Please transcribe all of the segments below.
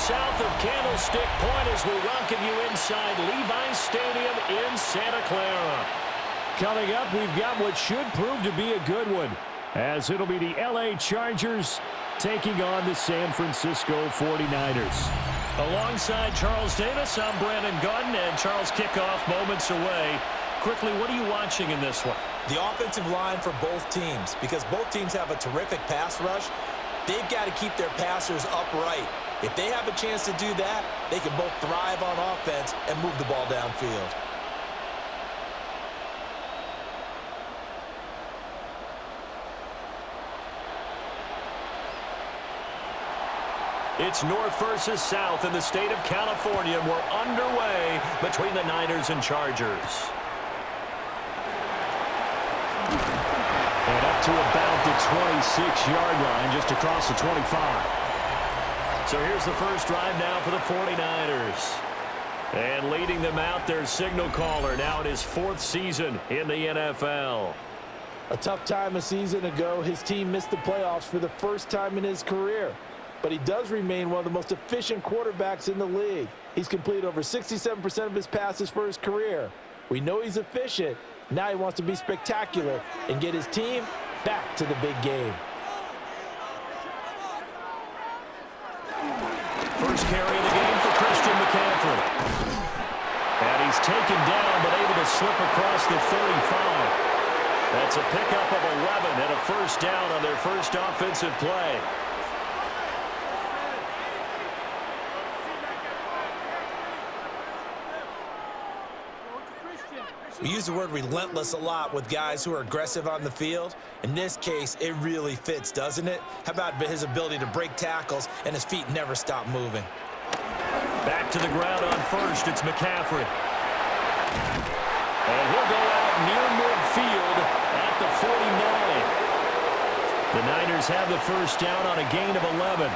south of Candlestick Point as we welcome you inside Levi's Stadium in Santa Clara. Coming up, we've got what should prove to be a good one, as it'll be the LA Chargers taking on the San Francisco 49ers. Alongside Charles Davis, I'm Brandon Gaudin, and Charles, kickoff moments away. Quickly, what are you watching in this one? The offensive line for both teams, because both teams have a terrific pass rush. They've got to keep their passers upright. If they have a chance to do that, they can both thrive on offense and move the ball downfield. It's north versus south in the state of California. We're underway between the Niners and Chargers. And up to about the 26-yard line, just across the 25. So here's the first drive now for the 49ers. And leading them out, their signal caller. Now in his 4th season in the NFL. A tough time a season ago, his team missed the playoffs for the first time in his career. But he does remain one of the most efficient quarterbacks in the league. He's completed over 67% of his passes for his career. We know he's efficient. Now he wants to be spectacular and get his team back to the big game. First carry of the game for Christian McCaffrey. And he's taken down but able to slip across the 35. That's a pickup of 11 and a first down on their first offensive play. We use the word relentless a lot with guys who are aggressive on the field. In this case, it really fits, doesn't it? How about his ability to break tackles and his feet never stop moving? Back to the ground on first. It's McCaffrey. And he'll go out near midfield at the 49. The Niners have the first down on a gain of 11.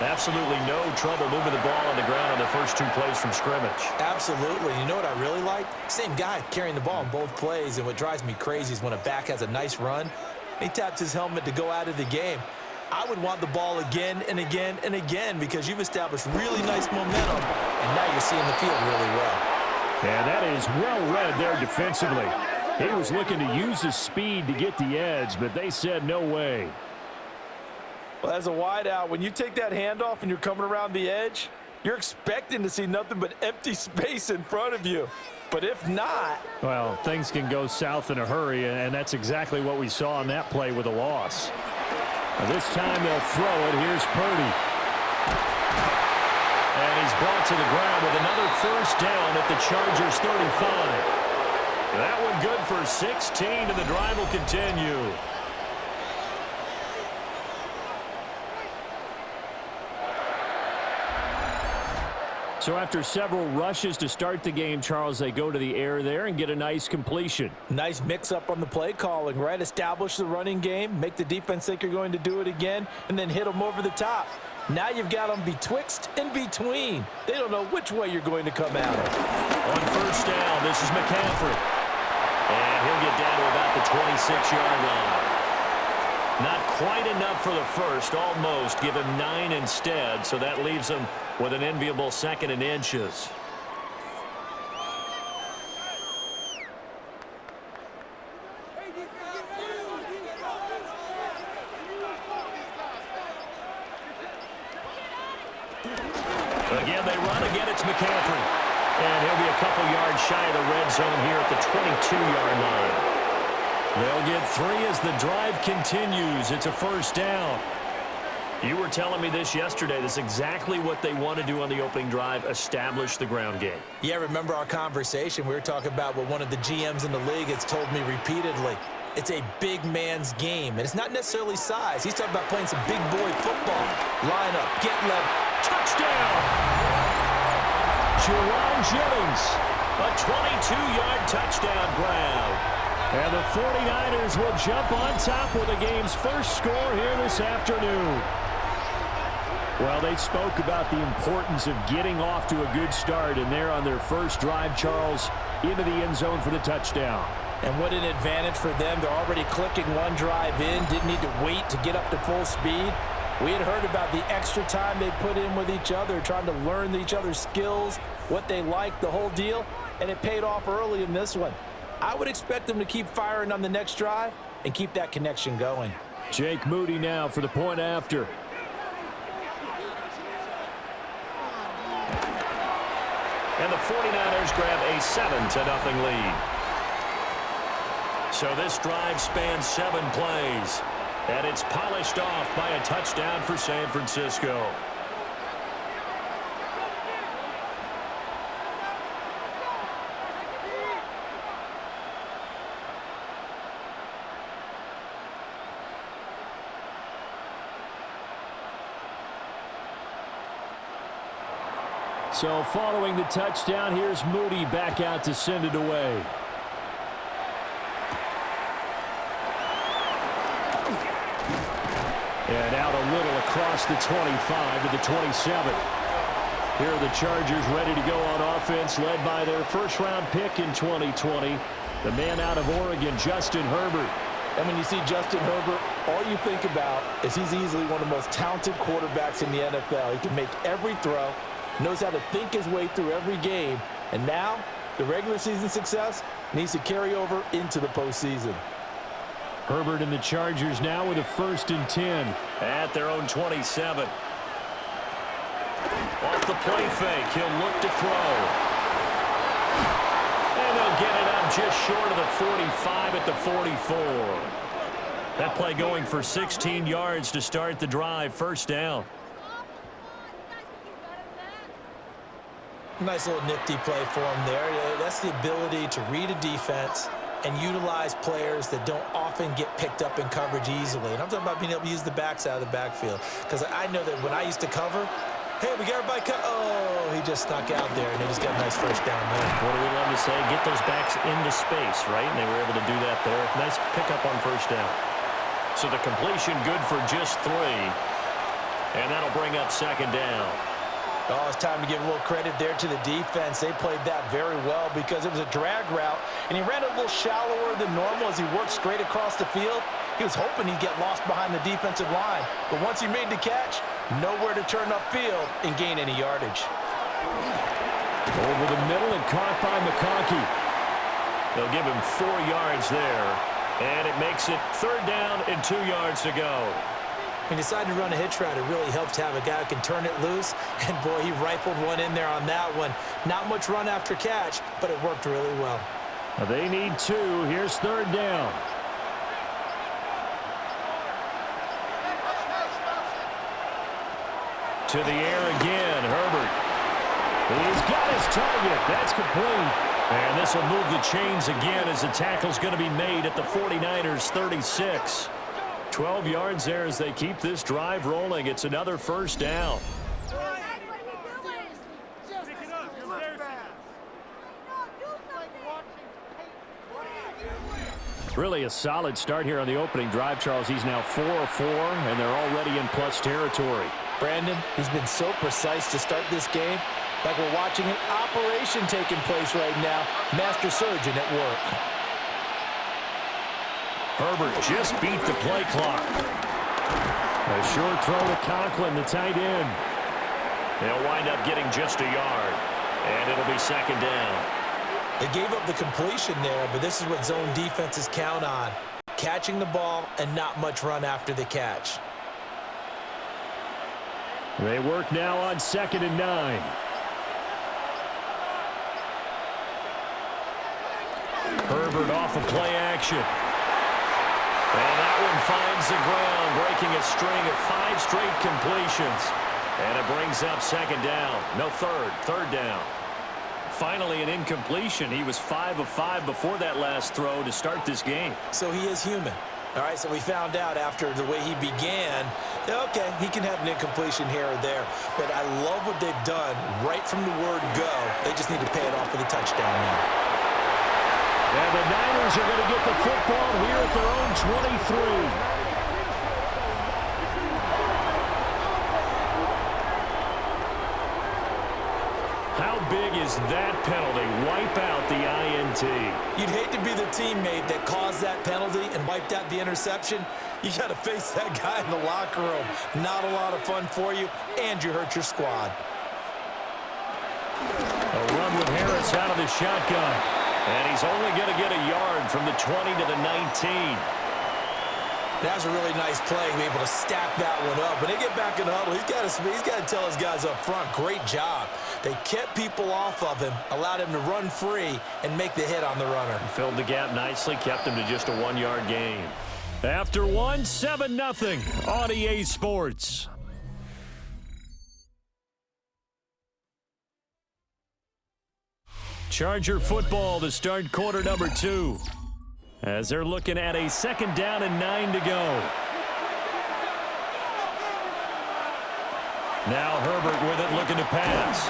Absolutely no trouble moving the ball on the ground on the first 2 plays from scrimmage. Absolutely. You know what I really like? Same guy carrying the ball in both plays, and what drives me crazy is when a back has a nice run, he taps his helmet to go out of the game. I would want the ball again and again and again because you've established really nice momentum, and now you're seeing the field really well. And that is well read there defensively. He was looking to use his speed to get the edge, but they said no way. Well, as a wideout, when you take that handoff and you're coming around the edge, you're expecting to see nothing but empty space in front of you. But if not... Well, things can go south in a hurry, and that's exactly what we saw on that play with a loss. Now, this time they'll throw it. Here's Purdy. And he's brought to the ground with another first down at the Chargers' 35. That one good for 16, and the drive will continue. So after several rushes to start the game, Charles, they go to the air there and get a nice completion. Nice mix-up on the play calling, right? Establish the running game, make the defense think you're going to do it again, and then hit them over the top. Now you've got them betwixt and between. They don't know which way you're going to come at them. On first down, this is McCaffrey. And he'll get down to about the 26-yard line. Not quite enough for the first, almost. Give him 9 instead, so that leaves him with an enviable 2nd and inches. Again, they run. Again, it's McCaffrey. And he'll be a couple yards shy of the red zone here at the 22-yard line. They'll get 3 as the drive continues. It's a first down. You were telling me this yesterday. This is exactly what they want to do on the opening drive, establish the ground game. Yeah, remember our conversation? We were talking about what one of the GMs in the league has told me repeatedly. It's a big man's game, and it's not necessarily size. He's talking about playing some big boy football. Line up, get level. Touchdown! Jerron Jennings, a 22-yard touchdown grab. And the 49ers will jump on top with the game's first score here this afternoon. Well, they spoke about the importance of getting off to a good start, and they're on their first drive, Charles, into the end zone for the touchdown. And what an advantage for them. They're already clicking one drive in, didn't need to wait to get up to full speed. We had heard about the extra time they put in with each other, trying to learn each other's skills, what they like, the whole deal, and it paid off early in this one. I would expect them to keep firing on the next drive and keep that connection going. Jake Moody now for the point after. And the 49ers grab a 7-0 lead. So this drive spans 7 plays. And it's polished off by a touchdown for San Francisco. So following the touchdown, here's Moody back out to send it away. And out a little across the 25 to the 27. Here are the Chargers ready to go on offense, led by their first-round pick in 2020, the man out of Oregon, Justin Herbert. And when you see Justin Herbert, all you think about is he's easily one of the most talented quarterbacks in the NFL. He can make every throw, knows how to think his way through every game, and now the regular season success needs to carry over into the postseason. Herbert and the Chargers now with a 1st and 10 at their own 27. Off the play fake, he'll look to throw. And they'll get it up just short of the 45 at the 44. That play going for 16 yards to start the drive, 1st down. Nice little nifty play for him there. That's the ability to read a defense and utilize players that don't often get picked up in coverage easily. And I'm talking about being able to use the backs out of the backfield. Because I know that when I used to cover, hey, we got everybody cut. Oh, he just snuck out there, and they just got a nice 1st down there. What do we love to say? Get those backs into space, right? And they were able to do that there. Nice pickup on 1st down. So the completion good for just 3. And that'll bring up 2nd down. Oh, it's time to give a little credit there to the defense. They played that very well because it was a drag route, and he ran a little shallower than normal as he worked straight across the field. He was hoping he'd get lost behind the defensive line, but once he made the catch, nowhere to turn upfield and gain any yardage. Over the middle and caught by McConkey. They'll give him 4 yards there, and it makes it 3rd down and 2 yards to go. He decided to run a hitch route. It really helped to have a guy who can turn it loose. And, boy, he rifled one in there on that one. Not much run after catch, but it worked really well. They need 2. Here's 3rd down. To the air again, Herbert. He's got his target. That's complete. And this will move the chains again as the tackle's going to be made at the 49ers' 36. 12 yards there as they keep this drive rolling. It's another 1st down. Really a solid start here on the opening drive, Charles. He's now 4 of 4, and they're already in plus territory. Brandon, he's been so precise to start this game, like we're watching an operation taking place right now. Master surgeon at work. Herbert just beat the play clock. A short throw to Conklin, the tight end. They'll wind up getting just a yard, and it'll be 2nd down. They gave up the completion there, but this is what zone defenses count on. Catching the ball and not much run after the catch. They work now on 2nd and 9. Herbert off of play action. And that one finds the ground, breaking a string of 5 straight completions. And it brings up 2nd down. No, 3rd down. Finally an incompletion. He was 5 of 5 before that last throw to start this game. So he is human. All right, so we found out after the way he began, okay, he can have an incompletion here or there. But I love what they've done right from the word go. They just need to pay it off with a touchdown now. And the Niners are going to get the football here at their own 23. How big is that penalty? Wipe out the INT. You'd hate to be the teammate that caused that penalty and wiped out the interception. You got to face that guy in the locker room. Not a lot of fun for you, and you hurt your squad. A run with Harris out of the shotgun. And he's only going to get a yard from the 20 to the 19. That was a really nice play, be able to stack that one up. When they get back in the huddle, he's got to tell his guys up front, great job. They kept people off of him, allowed him to run free, and make the hit on the runner. Filled the gap nicely, kept him to just a 1-yard gain. After one, 7-0 on EA Sports. Charger football to start quarter number 2. As they're looking at a 2nd down and 9 to go. Now Herbert with it, looking to pass.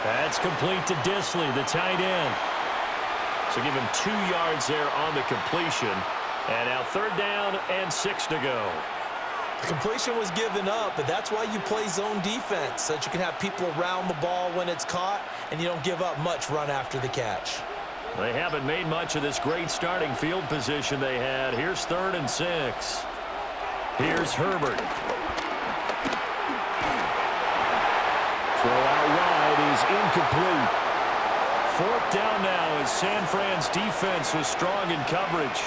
That's complete to Disley, the tight end. So give him 2 yards there on the completion. And now 3rd down and 6 to go. The completion was given up, but that's why you play zone defense, so that you can have people around the ball when it's caught, and you don't give up much run after the catch. They haven't made much of this great starting field position they had. Here's 3rd and 6. Here's Herbert. Throw out wide is incomplete. 4th down now as San Fran's defense was strong in coverage.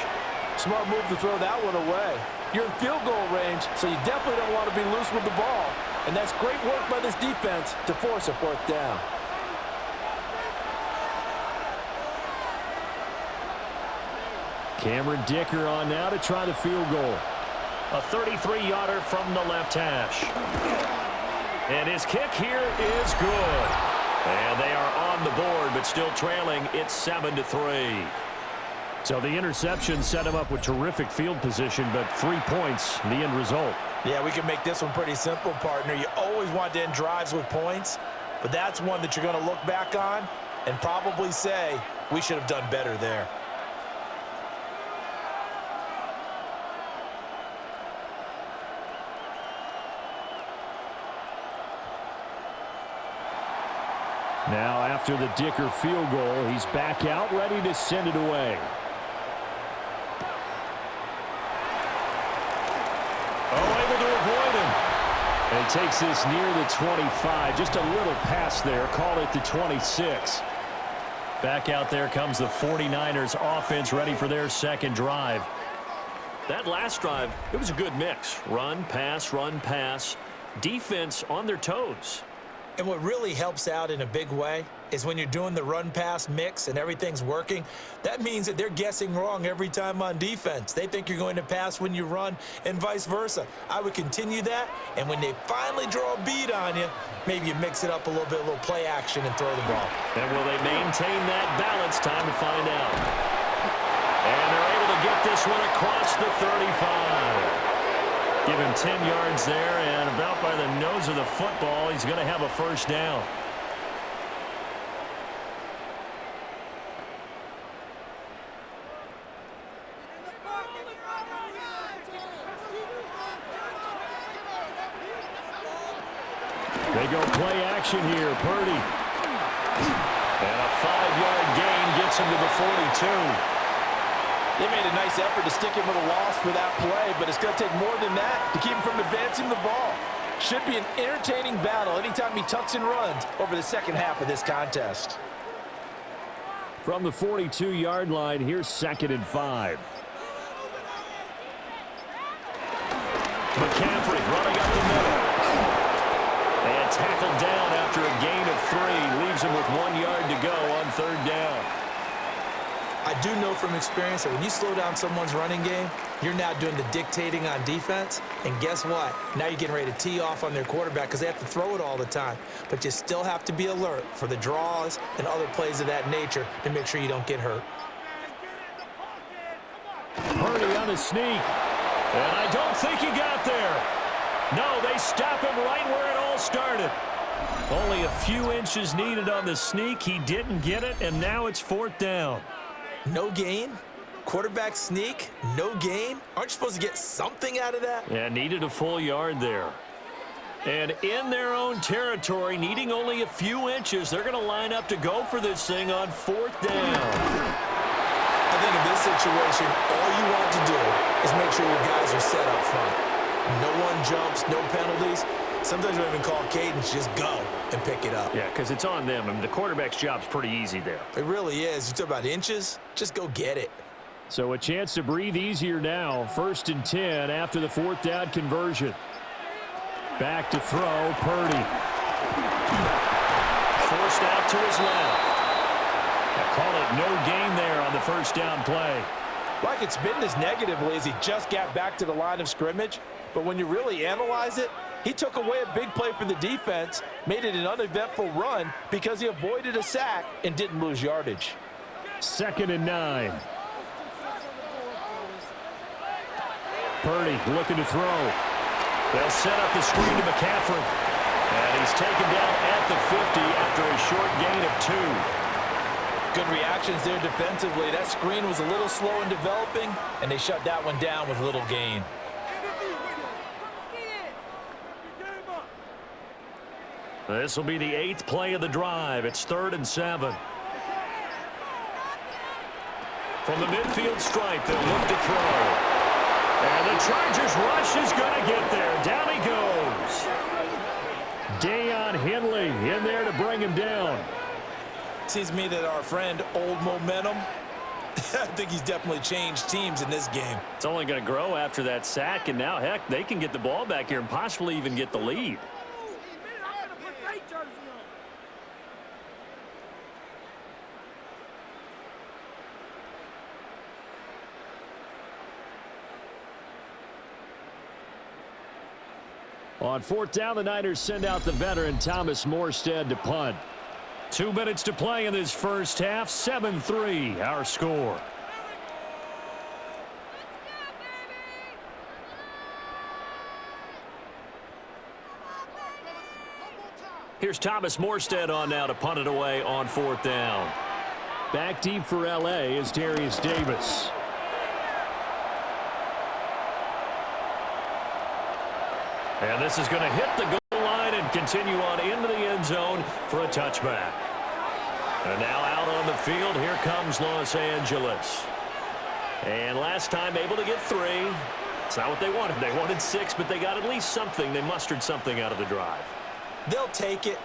Smart move to throw that one away. You're in field goal range, so you definitely don't want to be loose with the ball. And that's great work by this defense to force a 4th down. Cameron Dicker on now to try the field goal. A 33-yarder from the left hash. And his kick here is good. And they are on the board, but still trailing. It's 7-3. So the interception set him up with terrific field position, but 3 points, the end result. Yeah, we can make this one pretty simple, partner. You always want to end drives with points, but that's one that you're going to look back on and probably say, we should have done better there. Now after the Dicker field goal, he's back out, ready to send it away. And he takes this near the 25. Just a little pass there. Call it the 26. Back out there comes the 49ers offense, ready for their 2nd drive. That last drive, it was a good mix. Run, pass. Defense on their toes. And what really helps out in a big way is when you're doing the run-pass mix and everything's working, that means that they're guessing wrong every time on defense. They think you're going to pass when you run and vice versa. I would continue that, and when they finally draw a bead on you, maybe you mix it up a little bit, a little play action and throw the ball. And will they maintain that balance? Time to find out. And they're able to get this one across the 35. Give him 10 yards there, and about by the nose of the football, he's going to have a 1st down. They go play action here. Purdy. And a 5-yard gain gets him to the 42. They made a nice effort to stick him with a loss for that play, but it's going to take more than that to keep him from advancing the ball. Should be an entertaining battle anytime he tucks and runs over the 2nd half of this contest. From the 42-yard line, here's 2nd and 5. McCaffrey running up the middle. And tackled down after a gain of 3. Leaves him with 1 yard to go on 3rd down. I do know from experience that when you slow down someone's running game, you're now doing the dictating on defense. And guess what? Now you're getting ready to tee off on their quarterback because they have to throw it all the time. But you still have to be alert for the draws and other plays of that nature to make sure you don't get hurt. Purdy on the sneak. And I don't think he got there. No, they stop him right where it all started. Only a few inches needed on the sneak. He didn't get it, and now it's 4th down. No gain? Quarterback sneak? No gain? Aren't you supposed to get something out of that? Yeah, needed a full yard there. And in their own territory, needing only a few inches, they're going to line up to go for this thing on 4th down. I think in this situation, all you want to do is make sure your guys are set up front. No one jumps, no penalties. Sometimes we don't even call cadence, just go and pick it up. Yeah, because it's on them. I mean, the quarterback's job's pretty easy there. It really is. You talk about inches, just go get it. So a chance to breathe easier now. 1st and 10 after the 4th down conversion. Back to throw, Purdy. Forced out to his left. They call it no gain there on the 1st down play. Like it's been this negatively as he just got back to the line of scrimmage. But when you really analyze it, he took away a big play for the defense, made it an uneventful run because he avoided a sack and didn't lose yardage. 2nd and 9. Purdy looking to throw. They'll set up the screen to McCaffrey. And he's taken down at the 50 after a short gain of 2. Good reactions there defensively. That screen was a little slow in developing, and they shut that one down with little gain. This will be the 8th play of the drive. It's 3rd and 7. From the midfield stripe, they'll look to throw. And the Chargers rush is going to get there. Down he goes. Deion Henley in there to bring him down. Seems to me that our friend, Old Momentum, I think he's definitely changed teams in this game. It's only going to grow after that sack, and now, heck, they can get the ball back here and possibly even get the lead. On 4th down, the Niners send out the veteran Thomas Morstead to punt. 2 minutes to play in this first half. 7-3, our score. Here's Thomas Morstead on now to punt it away on 4th down. Back deep for L.A. is Darius Davis. And this is going to hit the goal line and continue on into the end zone for a touchback. And now out on the field, here comes Los Angeles. And last time able to get 3. It's not what they wanted. They wanted 6, but they got at least something. They mustered something out of the drive. They'll take it.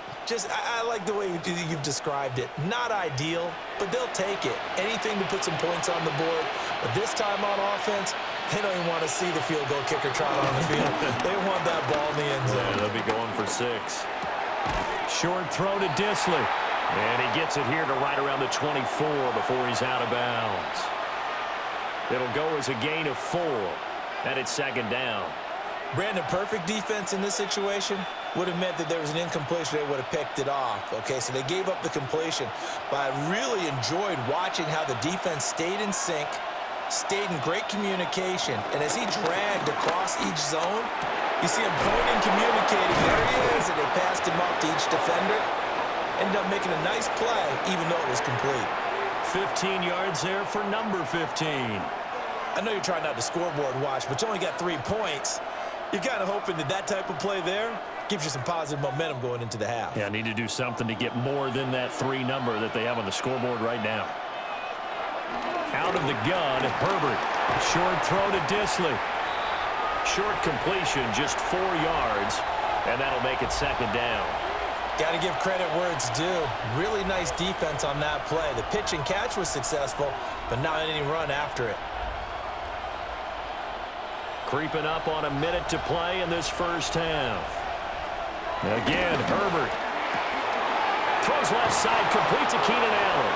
I like the way you've described it. Not ideal, but they'll take it. Anything to put some points on the board. But this time on offense, they don't even want to see the field goal kicker trot on the field. They want that ball in the end zone. Yeah, they'll be going for 6. Short throw to Disley. And he gets it here to right around the 24 before he's out of bounds. It'll go as a gain of 4. And it's 2nd down. Brandon, perfect defense in this situation would have meant that there was an incompletion. They would have picked it off. Okay, so they gave up the completion. But I really enjoyed watching how the defense stayed in sync, stayed in great communication. And as he dragged across each zone, you see him pointing, communicating. There he is, and they passed him up to each defender. Ended up making a nice play, even though it was complete. 15 yards there for number 15. I know you're trying not to scoreboard watch, but you only got 3 points. You're kind of hoping that type of play there gives you some positive momentum going into the half. Yeah, need to do something to get more than that 3 number that they have on the scoreboard right now. Out of the gun, Herbert. Short throw to Disley. Short completion, just 4 yards, and that'll make it 2nd down. Got to give credit where it's due. Really nice defense on that play. The pitch and catch was successful, but not any run after it. Creeping up on a minute to play in this first half. Again, Herbert. Throws left side, complete to Keenan Allen.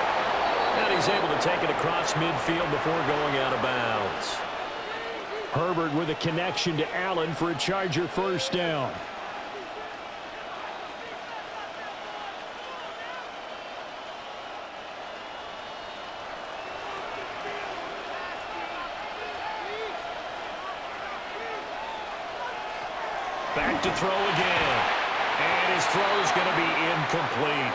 And he's able to take it across midfield before going out of bounds. Herbert with a connection to Allen for a Charger first down. Back to throw again. And his throw is going to be incomplete.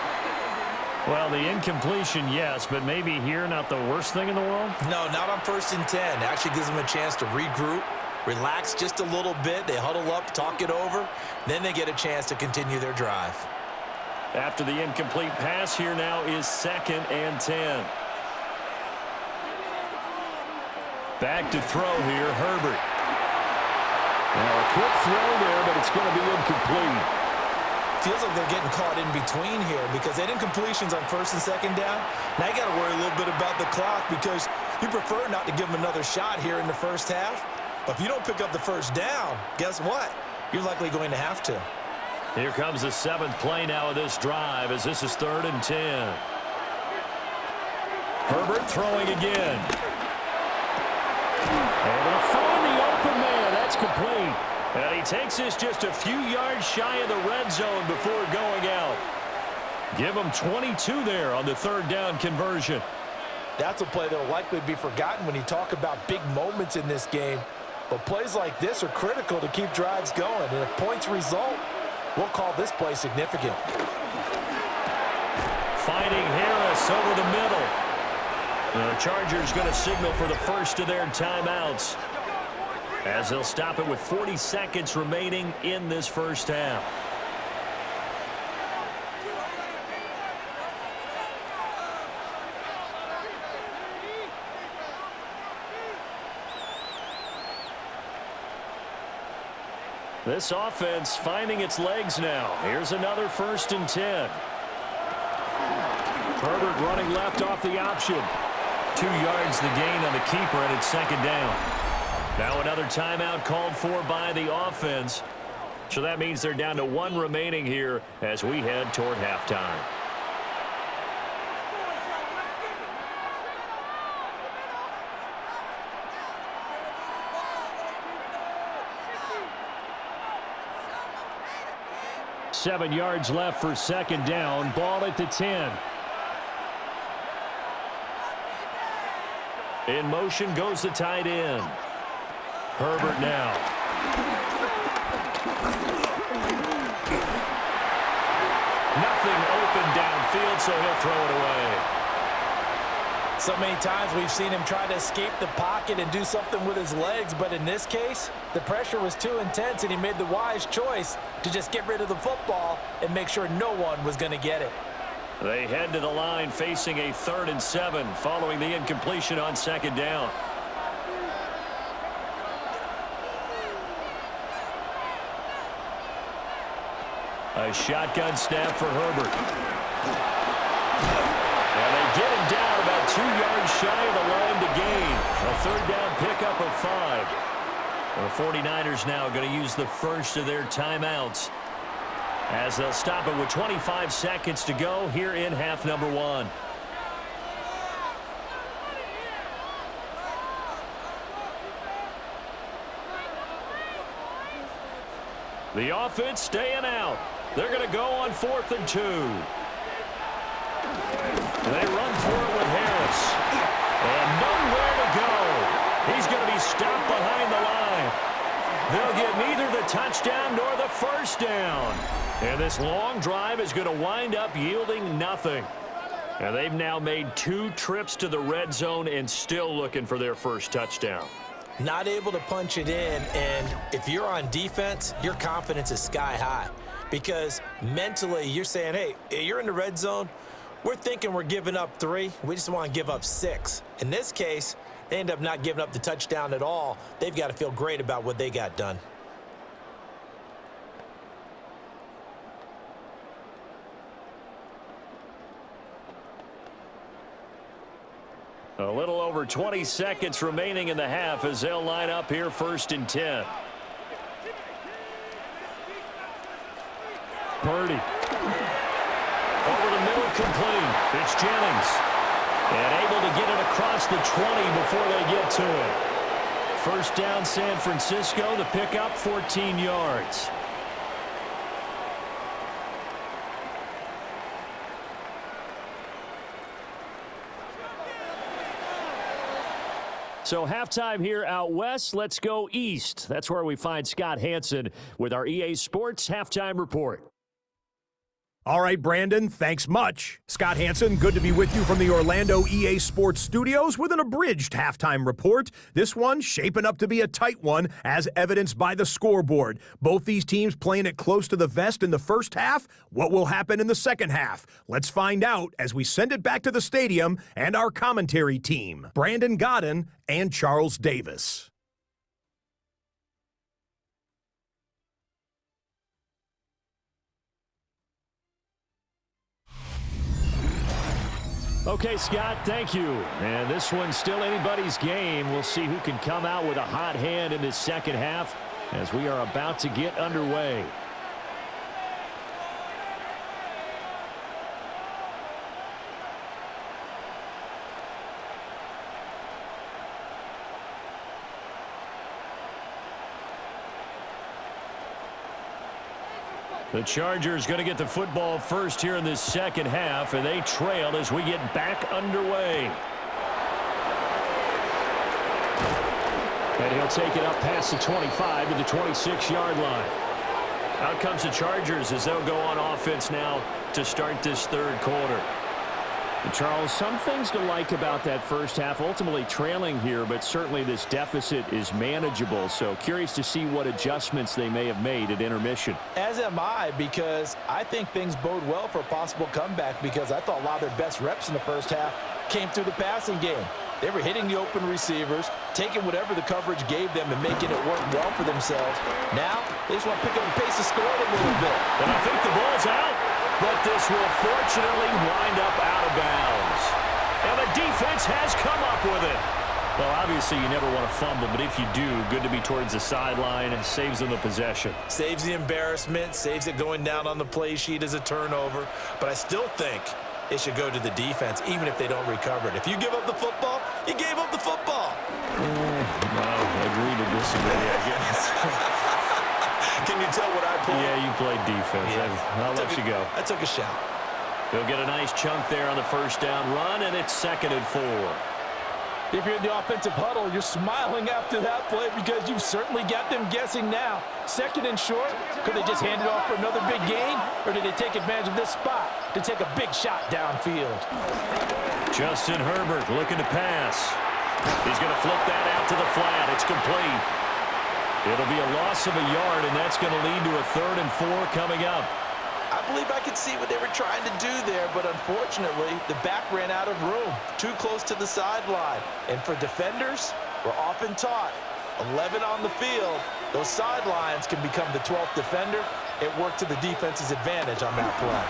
Well, the incompletion, yes, but maybe here not the worst thing in the world? No, not on 1st and 10. Actually gives him a chance to regroup, relax just a little bit. They huddle up, talk it over. Then they get a chance to continue their drive. After the incomplete pass, here now is 2nd and 10. Back to throw here, Herbert. Now a quick throw there, but it's going to be incomplete. Feels like they're getting caught in between here because they didn't incompletions on 1st and 2nd down. Now you got to worry a little bit about the clock because you prefer not to give them another shot here in the first half. But if you don't pick up the first down, guess what? You're likely going to have to. Here comes the 7th play now of this drive as this is 3rd and 10. Herbert throwing again. Able to find the open man. That's complete. And he takes this just a few yards shy of the red zone before going out. Give him 22 there on the 3rd down conversion. That's a play that will likely be forgotten when you talk about big moments in this game. But plays like this are critical to keep drives going. And if points result, we'll call this play significant. Finding Harris over the middle. The Chargers going to signal for the first of their timeouts as they'll stop it with 40 seconds remaining in this first half. This offense finding its legs now. Here's another 1st and 10. Herbert running left off the option. 2 yards the gain on the keeper, and it's 2nd down. Now another timeout called for by the offense. So that means they're down to 1 remaining here as we head toward halftime. Seven yards left for 2nd down. Ball at the 10. In motion goes the tight end. Herbert now. Nothing open downfield, so he'll throw it away. So many times we've seen him try to escape the pocket and do something with his legs, but in this case, the pressure was too intense and he made the wise choice to just get rid of the football and make sure no one was going to get it. They head to the line facing a 3rd and 7 following the incompletion on 2nd down. A shotgun snap for Herbert. And they get him down about 2 yards shy of the line to gain. A 3rd down pickup of 5. The 49ers now going to use the first of their timeouts as they'll stop it with 25 seconds to go here in half number 1. The offense staying out. They're going to go on 4th and 2. They run for it with Harris. And nowhere to go. He's going to be stopped behind the line. They'll get neither the touchdown nor the first down. And this long drive is going to wind up yielding nothing. And they've now made 2 trips to the red zone and still looking for their first touchdown. Not able to punch it in, and if you're on defense, your confidence is sky high. Because mentally, you're saying, hey, you're in the red zone. We're thinking we're giving up 3. We just want to give up 6. In this case, they end up not giving up the touchdown at all. They've got to feel great about what they got done. A little over 20 seconds remaining in the half as they'll line up here 1st and 10. Purdy. Over the middle, complete. It's Jennings. And able to get it across the 20 before they get to it. First down, San Francisco. The pickup, 14 yards. So halftime here out west. Let's go east. That's where we find Scott Hansen with our EA Sports Halftime Report. All right, Brandon, thanks much. Scott Hansen, good to be with you from the Orlando EA Sports Studios with an abridged halftime report. This one shaping up to be a tight one, as evidenced by the scoreboard. Both these teams playing it close to the vest in the first half. What will happen in the second half? Let's find out as we send it back to the stadium and our commentary team, Brandon Godden and Charles Davis. Okay, Scott, thank you. And this one's still anybody's game. We'll see who can come out with a hot hand in this second half as we are about to get underway. The Chargers going to get the football first here in this second half, and they trail as we get back underway. And he'll take it up past the 25 to the 26-yard line. Out comes the Chargers as they'll go on offense now to start this third quarter. And Charles, some things to like about that first half, ultimately trailing here, but certainly this deficit is manageable. So curious to see what adjustments they may have made at intermission. As am I, because I think things bode well for a possible comeback, because I thought a lot of their best reps in the first half came through the passing game. They were hitting the open receivers, taking whatever the coverage gave them and making it work well for themselves. Now, they just want to pick up the pace of scoring a little bit. And I think the ball's out, but this will fortunately wind up out of bounds. And the defense has come up with it. Well, obviously, you never want to fumble, but if you do, good to be towards the sideline. It saves them the possession. Saves the embarrassment, saves it going down on the play sheet as a turnover. But I still think it should go to the defense, even if they don't recover it. If you give up the football, you gave up the football. Well, agree to disagree, I guess. Can you tell what I pulled? Yeah, you played defense. Yeah. I'll let you go. I took a shot. He'll get a nice chunk there on the first down run, and it's 2nd and 4. If you're in the offensive huddle, you're smiling after that play because you've certainly got them guessing now. 2nd and short, could they just hand it off for another big gain, or did they take advantage of this spot to take a big shot downfield? Justin Herbert looking to pass. He's going to flip that out to the flat. It's complete. It'll be a loss of a yard, and that's going to lead to a 3rd and 4 coming up. I believe I could see what they were trying to do there, but unfortunately, the back ran out of room, too close to the sideline. And for defenders, we're often taught, 11 on the field, those sidelines can become the 12th defender. It worked to the defense's advantage on that play.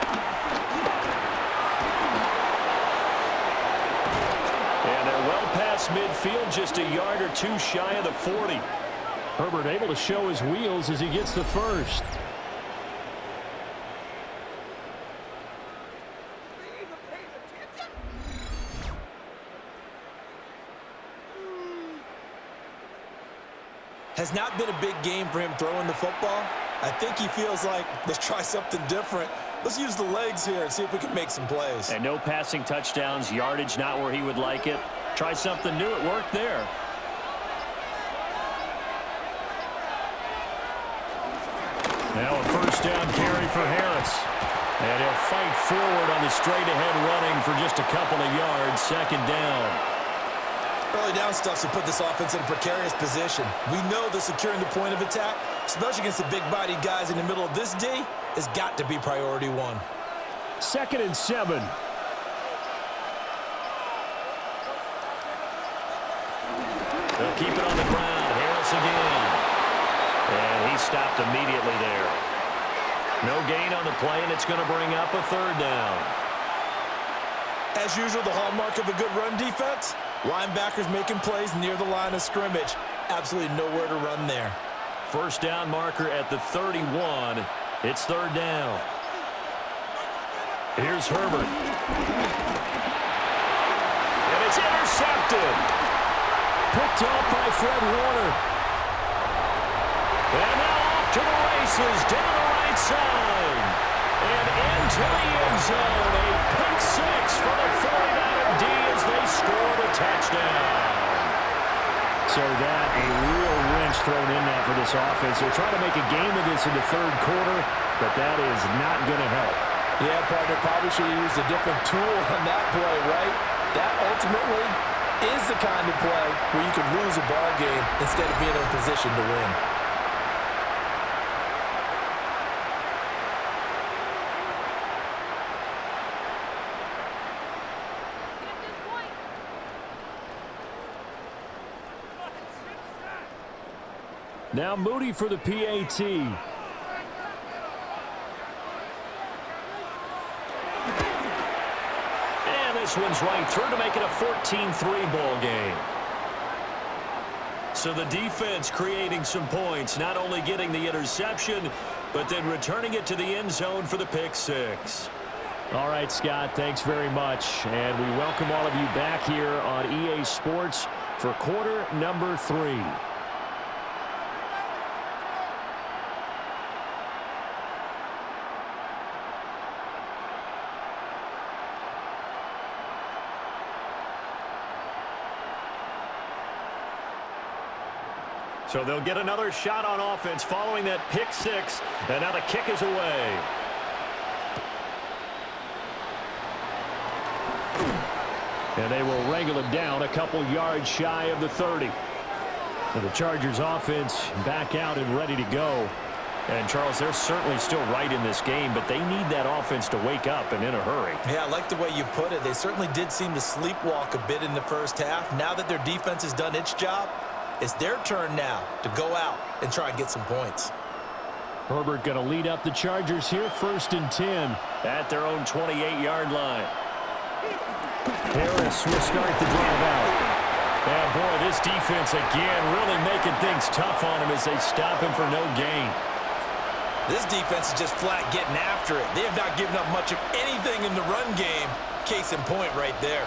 And they're well past midfield, just a yard or two shy of the 40. Herbert able to show his wheels as he gets the first. Has not been a big game for him throwing the football. I think he feels like, let's try something different. Let's use the legs here and see if we can make some plays. And no passing touchdowns, yardage not where he would like it. Try something new, it worked there. Now a first down carry for Harris. And he'll fight forward on the straight-ahead running for just a couple of yards, 2nd down. Early down stuff will put this offense in a precarious position. We know that securing the point of attack, especially against the big-bodied guys in the middle of this D, has got to be priority 1. 2nd and 7. They'll keep it on the ground. Harris again. And he stopped immediately there. No gain on the play, and it's going to bring up a 3rd down. As usual, the hallmark of a good run defense, linebackers making plays near the line of scrimmage. Absolutely nowhere to run there. First down marker at the 31. It's 3rd down. Here's Herbert. And it's intercepted. Picked off by Fred Warner. And now off to the races down the right side. And into the end zone. A pick 6 for the 49er D as they score the touchdown. So that, a real wrench thrown in now for this offense. They're trying to make a game of this in the 3rd quarter, but that is not going to help. Yeah, partner, probably should have used a different tool on that play, right? That ultimately is the kind of play where you can lose a ball game instead of being in a position to win. Now Moody for the PAT. And this one's right through to make it a 14-3 ball game. So the defense creating some points, not only getting the interception, but then returning it to the end zone for the pick six. All right, Scott, thanks very much. And we welcome all of you back here on EA Sports for quarter number 3. So they'll get another shot on offense following that pick six, and now the kick is away. And they will wrangle him down a couple yards shy of the 30. And the Chargers offense back out and ready to go. And, Charles, they're certainly still right in this game, but they need that offense to wake up and in a hurry. Yeah, I like the way you put it. They certainly did seem to sleepwalk a bit in the first half. Now that their defense has done its job, it's their turn now to go out and try and get some points. Herbert going to lead up the Chargers here, 1st and 10 at their own 28-yard line. Harris will start the drive out. And, boy, this defense again really making things tough on him as they stop him for no gain. This defense is just flat getting after it. They have not given up much of anything in the run game. Case in point right there.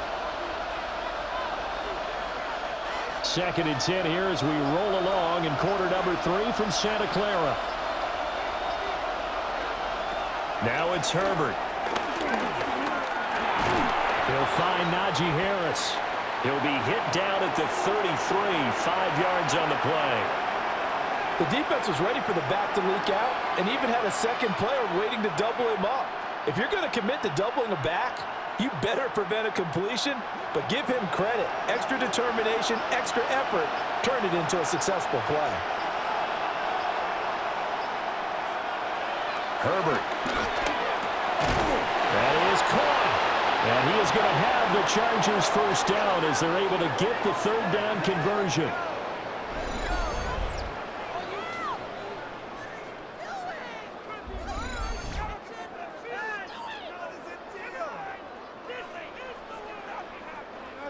2nd and 10 here as we roll along in quarter number 3 from Santa Clara. Now it's Herbert. He'll find Najee Harris. He'll be hit down at the 33, 5 yards on the play. The defense was ready for the back to leak out and even had a second player waiting to double him up. If you're going to commit to doubling a back, you better prevent a completion, but give him credit. Extra determination, extra effort, turned it into a successful play. Herbert. That is caught. And he is going to have the Chargers first down as they're able to get the 3rd down conversion.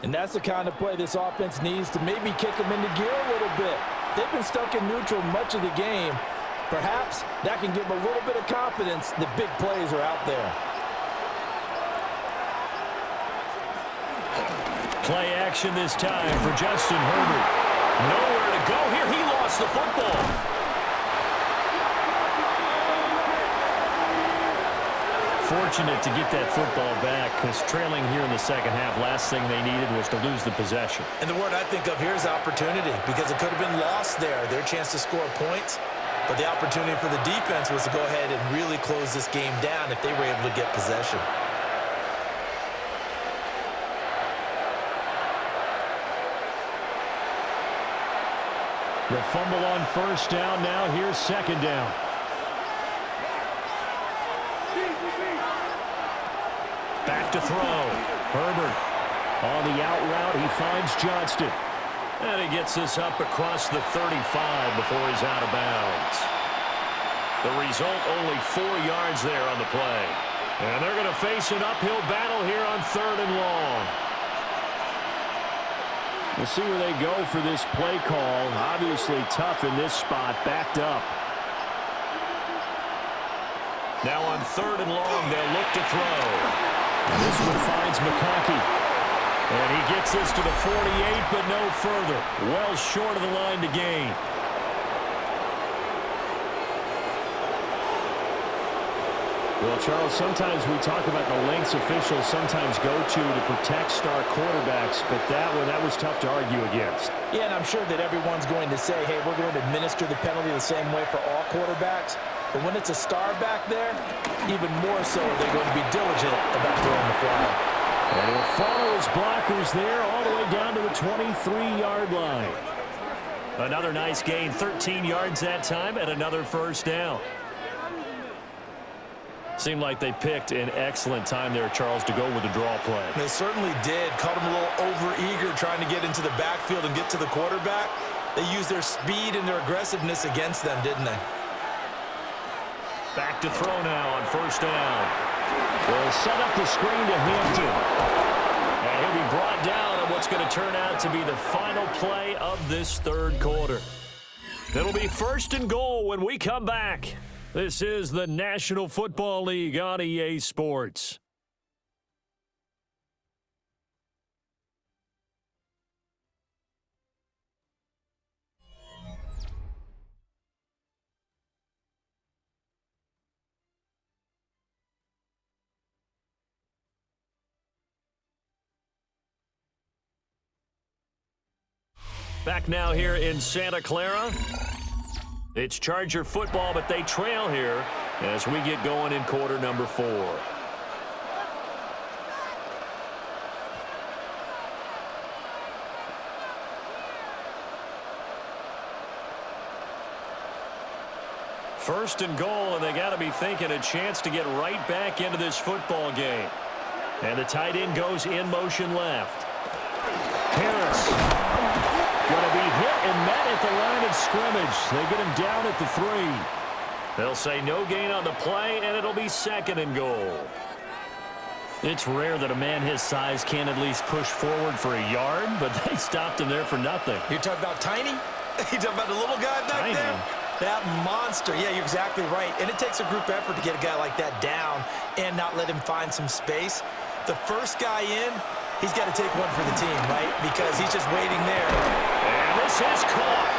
And that's the kind of play this offense needs to maybe kick them into gear a little bit. They've been stuck in neutral much of the game. Perhaps that can give them a little bit of confidence that big plays are out there. Play action this time for Justin Herbert. Nowhere to go here. He lost the football. Fortunate to get that football back because trailing here in the second half, last thing they needed was to lose the possession. And the word I think of here is opportunity because it could have been lost there. Their chance to score points. But the opportunity for the defense was to go ahead and really close this game down if they were able to get possession. The fumble on 1st down. Now here's 2nd down. Back to throw. Herbert on the out route. He finds Johnston. And he gets this up across the 35 before he's out of bounds. The result, only 4 yards there on the play. And they're going to face an uphill battle here on 3rd and long. We'll see where they go for this play call. Obviously tough in this spot, backed up. Now on 3rd and long, they'll look to throw. This one finds McConkey. And he gets this to the 48, but no further. Well short of the line to gain. Well, Charles, sometimes we talk about the lengths officials sometimes go to protect star quarterbacks, but that was tough to argue against. Yeah, and I'm sure that everyone's going to say, hey, we're going to administer the penalty the same way for all quarterbacks. But when it's a star back there, even more so they're going to be diligent about throwing the flag. And he'll follow his blockers there all the way down to the 23-yard line. Another nice gain, 13 yards that time, and another first down. Seemed like they picked an excellent time there, Charles, to go with the draw play. They certainly did. Caught him a little over-eager trying to get into the backfield and get to the quarterback. They used their speed and their aggressiveness against them, didn't they? Back to throw now on first down. They'll set up the screen to Hampton. And he'll be brought down on what's going to turn out to be the final play of this third quarter. It'll be first and goal when we come back. This is the National Football League on EA Sports. Back now here in Santa Clara. It's Charger football, but they trail here as we get going in quarter number 4. First and goal, and they got to be thinking a chance to get right back into this football game. And the tight end goes in motion left. Harris. Going to be hit and met at the line of scrimmage. They get him down at the 3. They'll say no gain on the play, and it'll be second and goal. It's rare that a man his size can't at least push forward for a yard, but they stopped him there for nothing. You're talking about Tiny? You're talking about the little guy back there? That monster. Yeah, you're exactly right. And it takes a group effort to get a guy like that down and not let him find some space. The first guy in, he's got to take one for the team, right? Because he's just waiting there. And this is caught.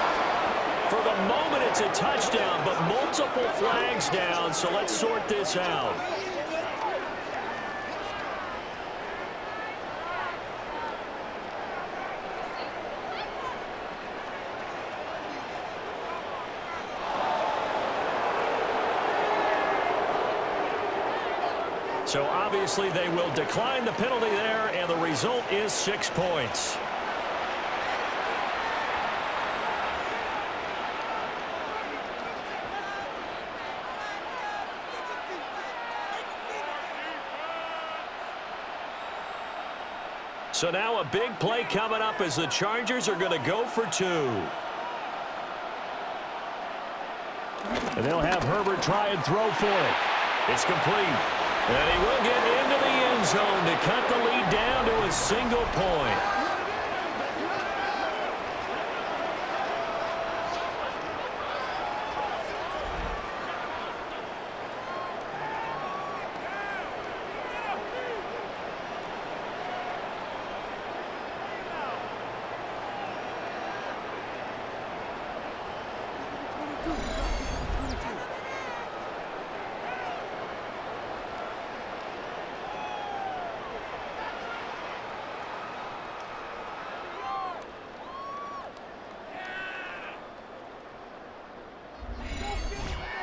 For the moment, it's a touchdown, but multiple flags down, so let's sort this out. So obviously they will decline the penalty there, and the result is 6 points. So now a big play coming up as the Chargers are going to go for 2. And they'll have Herbert try and throw for it. It's complete. And he will get into the end zone to cut the lead down to a single point.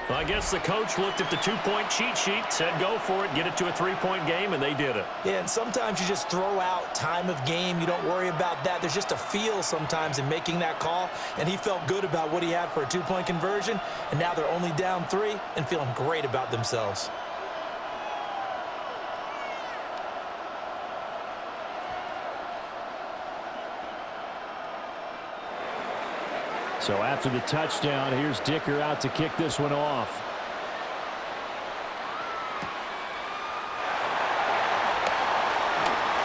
Well, I guess the coach looked at the 2-point cheat sheet, said go for it, get it to a 3-point game, and they did it. Yeah, and sometimes you just throw out time of game. You don't worry about that. There's just a feel sometimes in making that call, and he felt good about what he had for a 2-point conversion, and now they're only down 3 and feeling great about themselves. So after the touchdown, here's Dicker out to kick this one off.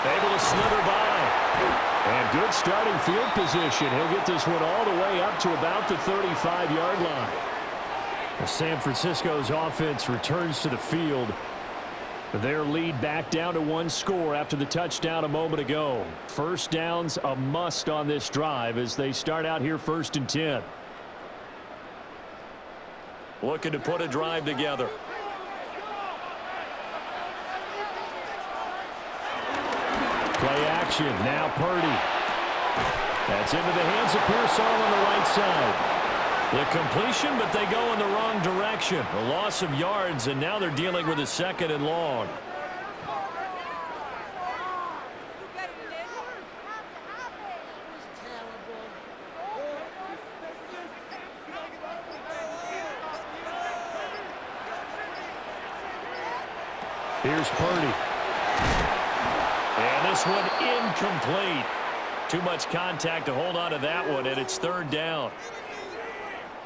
Able to slither by. And good starting field position. He'll get this one all the way up to about the 35-yard line. Well, San Francisco's offense returns to the field. Their lead back down to 1 score after the touchdown a moment ago. First down's a must on this drive as they start out here 1st and 10. Looking to put a drive together. Play action. Now Purdy. That's into the hands of Pearsall on the right side. The completion, but they go in the wrong direction. A loss of yards, and now they're dealing with a 2nd and long. Here's Purdy. And this one incomplete. Too much contact to hold on to that one, and it's 3rd down.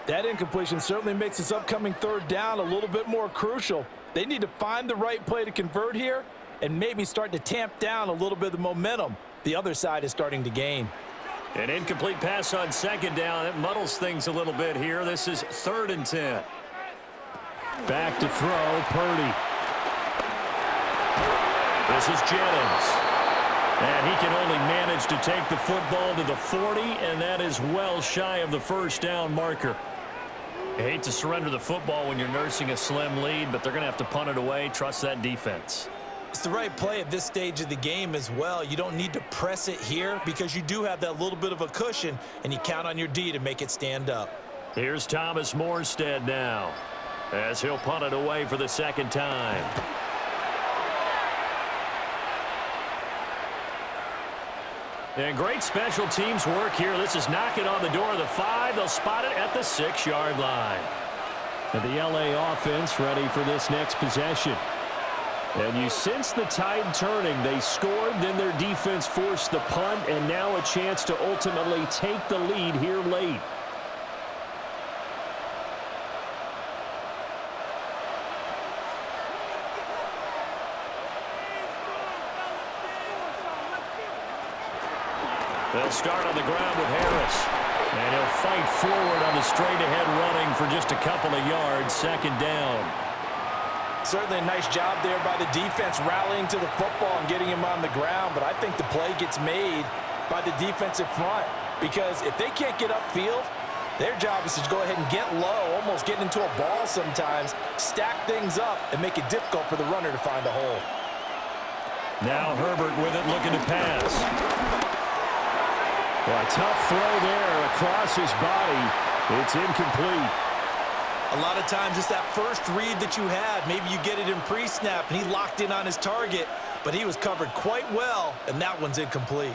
That incompletion certainly makes this upcoming 3rd down a little bit more crucial. They need to find the right play to convert here and maybe start to tamp down a little bit of the momentum the other side is starting to gain. An incomplete pass on 2nd down. It muddles things a little bit here. This is 3rd and 10. Back to throw, Purdy. This is Jennings. And he can only manage to take the football to the 40, and that is well shy of the 1st down marker. I hate to surrender the football when you're nursing a slim lead, but they're going to have to punt it away. Trust that defense. It's the right play at this stage of the game as well. You don't need to press it here because you do have that little bit of a cushion, and you count on your D to make it stand up. Here's Thomas Morstead now as he'll punt it away for the 2nd time. And great special teams work here. This is knocking on the door of the 5. They'll spot it at the 6-yard line. And the LA offense ready for this next possession. And you sense the tide turning. They scored, then their defense forced the punt, and now a chance to ultimately take the lead here late. They'll start on the ground with Harris. And he'll fight forward on the straight-ahead running for just a couple of yards. 2nd down. Certainly a nice job there by the defense rallying to the football and getting him on the ground. But I think the play gets made by the defensive front. Because if they can't get upfield, their job is to go ahead and get low, almost get into a ball sometimes, stack things up, and make it difficult for the runner to find a hole. Now Herbert with it, looking to pass. Well, a tough throw there across his body. It's incomplete. A lot of times it's that first read that you had. Maybe you get it in pre-snap, and he locked in on his target, but he was covered quite well, and that one's incomplete.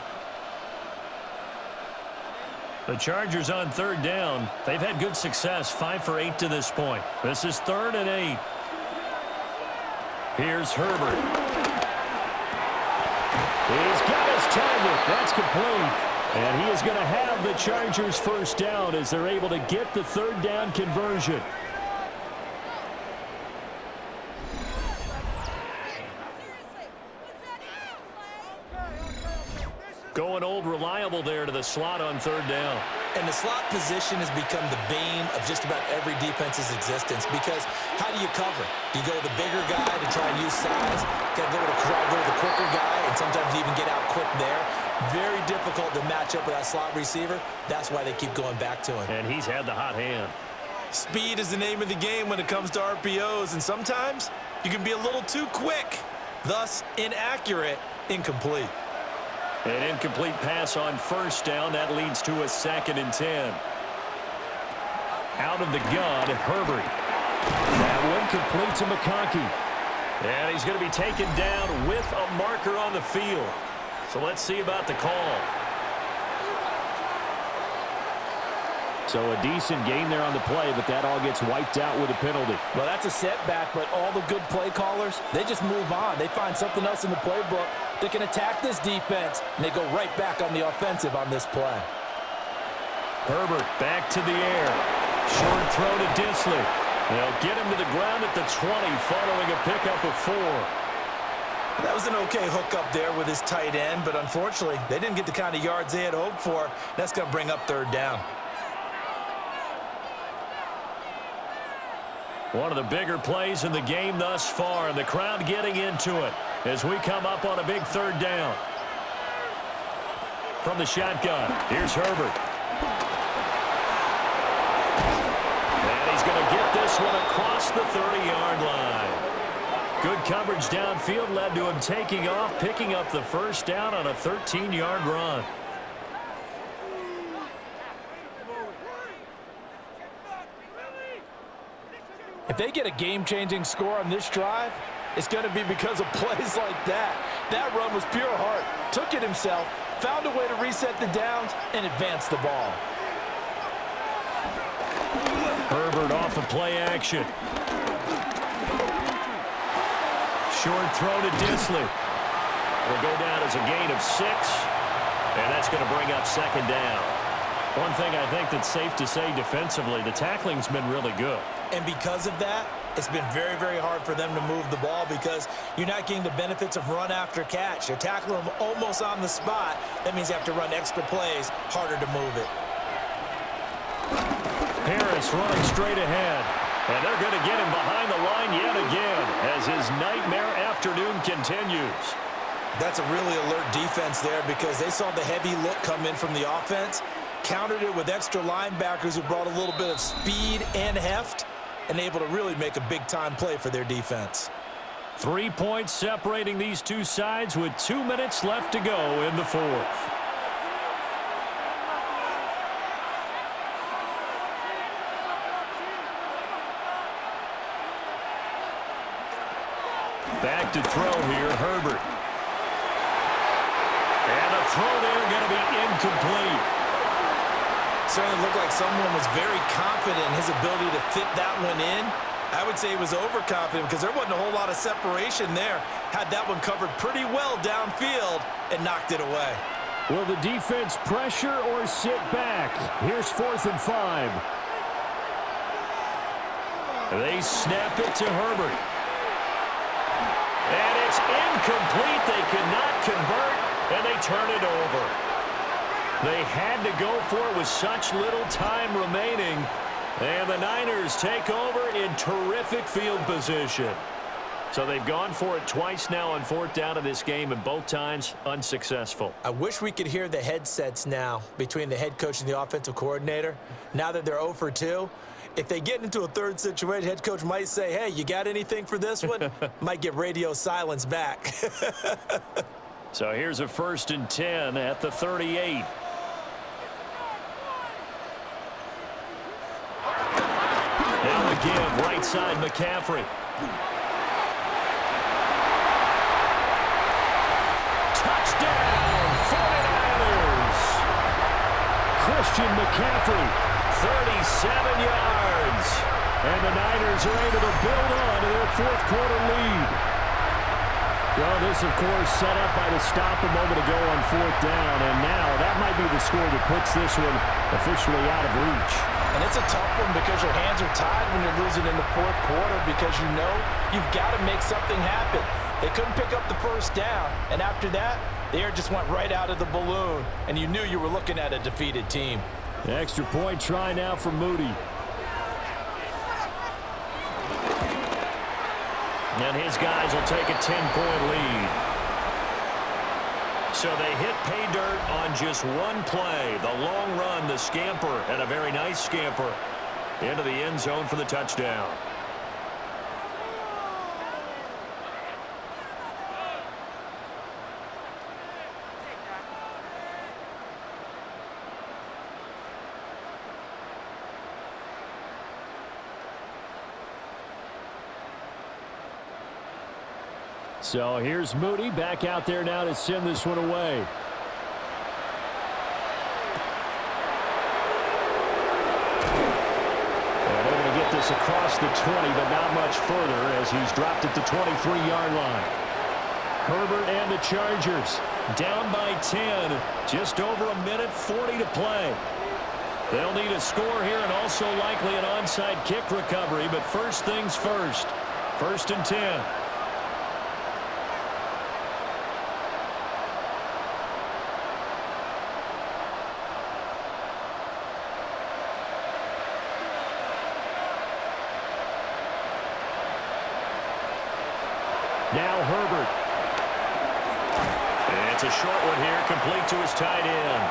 The Chargers on 3rd down. They've had good success, 5 for 8 to this point. This is 3rd and 8. Here's Herbert. He's got his target. That's complete. And he is going to have the Chargers 1st down as they're able to get the 3rd down conversion. Going old reliable there to the slot on 3rd down. And the slot position has become the bane of just about every defense's existence because how do you cover? Do you go with the bigger guy to try and use size? Got to go with the quicker guy, and sometimes you even get out quick there. Very difficult to match up with that slot receiver. That's why they keep going back to him. And he's had the hot hand. Speed is the name of the game when it comes to RPOs, and sometimes you can be a little too quick, thus inaccurate, incomplete. An incomplete pass on 1st down. That leads to a 2nd and 10. Out of the gun, Herbert. That one complete to McConkey. And he's going to be taken down with a marker on the field. So let's see about the call. So a decent gain there on the play, but that all gets wiped out with a penalty. Well, that's a setback, but all the good play callers, they just move on. They find something else in the playbook that can attack this defense, and they go right back on the offensive on this play. Herbert back to the air. Short throw to Disley. They'll get him to the ground at the 20 following a pickup of 4. That was an okay hookup there with his tight end, but unfortunately, they didn't get the kind of yards they had hoped for. That's going to bring up 3rd down. One of the bigger plays in the game thus far, and the crowd getting into it as we come up on a big 3rd down. From the shotgun, here's Herbert. And he's going to get this one across the 30-yard line. Good coverage downfield led to him taking off, picking up the 1st down on a 13-yard run. If they get a game-changing score on this drive, it's going to be because of plays like that. That run was pure heart. Took it himself, found a way to reset the downs, and advance the ball. Herbert off of play action. Short throw to Disley. Will go down as a gain of 6, and that's going to bring up second down. One thing I think that's safe to say defensively, the tackling's been really good. And because of that, it's been very, very hard for them to move the ball because you're not getting the benefits of run after catch. You're tackling them almost on the spot. That means you have to run extra plays, harder to move it. Harris running straight ahead. And they're going to get him behind the line yet again as his nightmare afternoon continues. That's a really alert defense there because they saw the heavy look come in from the offense, countered it with extra linebackers who brought a little bit of speed and heft, and able to really make a big-time play for their defense. 3 points separating these two sides with 2 minutes left to go in the fourth. Back to throw here, Herbert. And the throw there going to be incomplete. Certainly looked like someone was very confident in his ability to fit that one in. I would say he was overconfident because there wasn't a whole lot of separation there. Had that one covered pretty well downfield and knocked it away. Will the defense pressure or sit back? Here's 4th and 5. They snap it to Herbert. And it's incomplete. They could not convert, and they turn it over. They had to go for it with such little time remaining. And the Niners take over in terrific field position. So they've gone for it twice now on 4th down of this game, and both times unsuccessful. I wish we could hear the headsets now between the head coach and the offensive coordinator. Now that they're 0 for 2, if they get into a third situation, head coach might say, hey, you got anything for this one? Might get radio silence back. So here's a 1st and 10 at the 38. Now the give, right side, McCaffrey. Touchdown, 49ers. Christian McCaffrey, 37 yards. And the Niners are able to build on to their 4th quarter lead. Well, this, of course, set up by the stop a moment ago on 4th down. And now that might be the score that puts this one officially out of reach. And it's a tough one because your hands are tied when you're losing in the 4th quarter because you know you've got to make something happen. They couldn't pick up the 1st down, and after that, the air just went right out of the balloon, and you knew you were looking at a defeated team. The extra point try now for Moody. And his guys will take a 10-point lead. So they hit pay dirt on just one play. The long run, the scamper, and a very nice scamper into the end zone for the touchdown. So here's Moody back out there now to send this one away. And they're going to get this across the 20, but not much further as he's dropped at the 23-yard line. Herbert and the Chargers down by 10, just over a minute 40 to play. They'll need a score here and also likely an onside kick recovery, but first things first. 1st and 10. Now Herbert. And it's a short one here, complete to his tight end.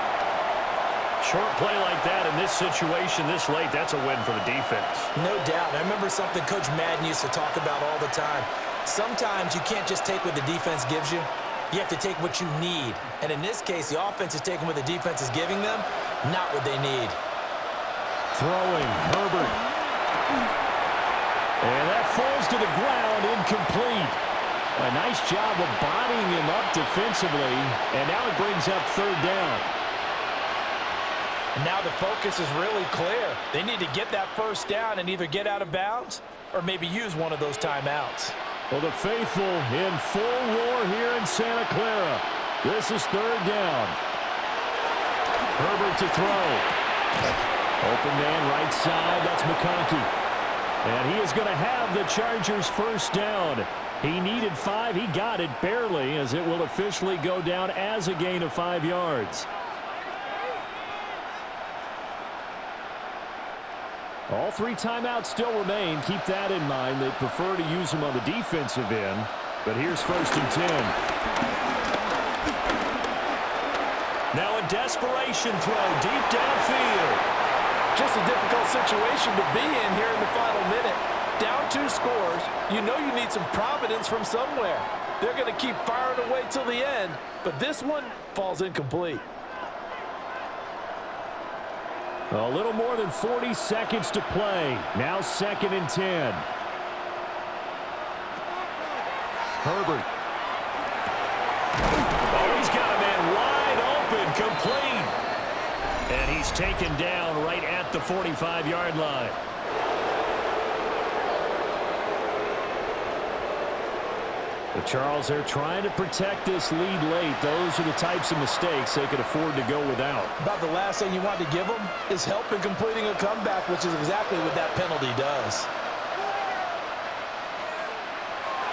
Short play like that in this situation this late, that's a win for the defense. No doubt. I remember something Coach Madden used to talk about all the time. Sometimes you can't just take what the defense gives you. You have to take what you need. And in this case, the offense is taking what the defense is giving them, not what they need. Throwing, Herbert. And that falls to the ground, incomplete. A nice job of bodying him up defensively, and now it brings up third down. And now the focus is really clear. They need to get that first down and either get out of bounds or maybe use one of those timeouts. Well, the faithful in full roar here in Santa Clara. This is third down. Herbert to throw. Open man right side. That's McConkey. And he is going to have the Chargers first down. He needed 5. He got it barely, as it will officially go down as a gain of 5 yards. All 3 timeouts still remain. Keep that in mind. They prefer to use them on the defensive end. But here's first and 10. Now a desperation throw deep downfield. Just a difficult situation to be in here in the final minute. Down 2 scores. You know you need some providence from somewhere. They're going to keep firing away till the end. But this one falls incomplete. A little more than 40 seconds to play. Now second and 10. Herbert. Oh, he's got a man wide open, complete. And he's taken down right at the 45-yard line. The Charles, they're trying to protect this lead late. Those are the types of mistakes they could afford to go without. About the last thing you want to give them is help in completing a comeback, which is exactly what that penalty does.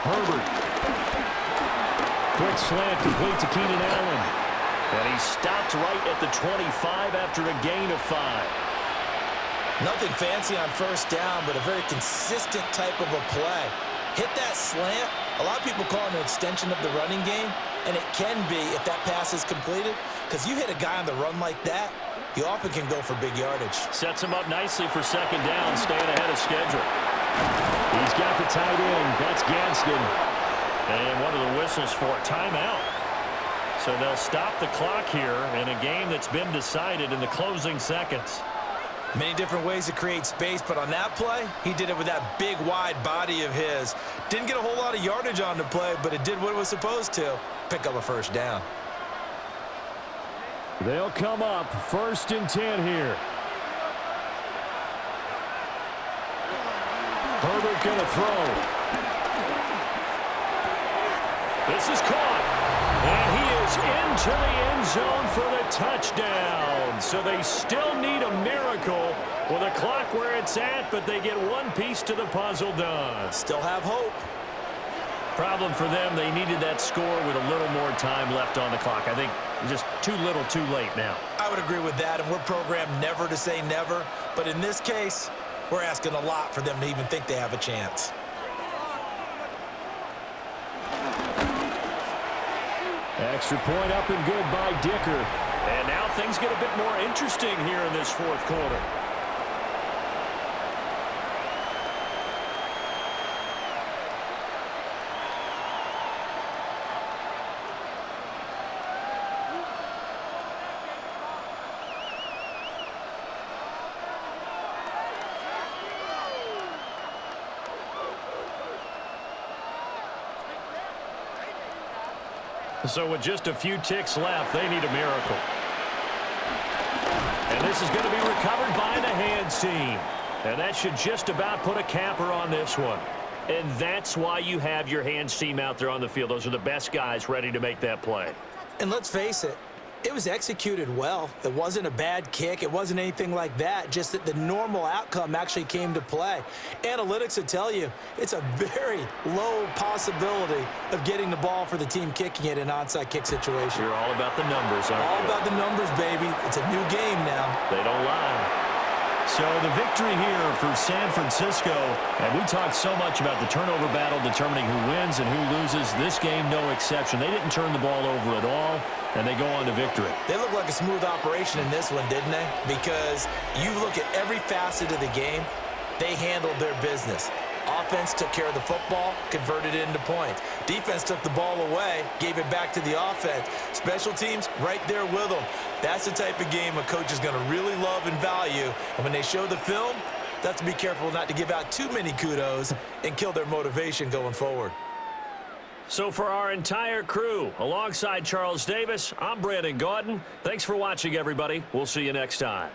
Herbert. Quick slant complete to Keenan Allen. And he stopped right at the 25 after a gain of 5. Nothing fancy on first down, but a very consistent type of a play. Hit that slant. A lot of people call it an extension of the running game, and it can be if that pass is completed, because you hit a guy on the run like that, you often can go for big yardage. Sets him up nicely for second down, staying ahead of schedule. He's got the tight end. That's Gadsden. And one of the whistles for a timeout. So they'll stop the clock here in a game that's been decided in the closing seconds. Many different ways to create space, but on that play, he did it with that big, wide body of his. Didn't get a whole lot of yardage on the play, but it did what it was supposed to. Pick up a first down. They'll come up first and 10 here. Herbert going to throw. This is caught. And he is into the end zone for the touchdown. So they still need a miracle with a clock where it's at, but they get one piece to the puzzle done. Still have hope. Problem for them, they needed that score with a little more time left on the clock. I think just too little too late now. I would agree with that, and we're programmed never to say never. But in this case, we're asking a lot for them to even think they have a chance. Extra point up and good by Dicker. And now things get a bit more interesting here in this fourth quarter. So with just a few ticks left, they need a miracle. And this is going to be recovered by the hands team. And that should just about put a capper on this one. And that's why you have your hands team out there on the field. Those are the best guys ready to make that play. And let's face it, it was executed well. It wasn't a bad kick. It wasn't anything like that. Just that the normal outcome actually came to play. Analytics will tell you it's a very low possibility of getting the ball for the team kicking it in an onside kick situation. You're all about the numbers, aren't you? All about the numbers, baby. It's a new game now. They don't lie. So the victory here for San Francisco, and we talked so much about the turnover battle determining who wins and who loses. This game, no exception. They didn't turn the ball over at all, and they go on to victory. They look like a smooth operation in this one, didn't they? Because you look at every facet of the game, they handled their business. Offense took care of the football, converted it into points. Defense took the ball away, gave it back to the offense. Special teams right there with them. That's the type of game a coach is going to really love and value. And when they show the film, They'll have to be careful not to give out too many kudos and kill their motivation going forward. So for our entire crew, alongside Charles Davis, I'm Brandon Gaudin. Thanks for watching, everybody. We'll see you next time.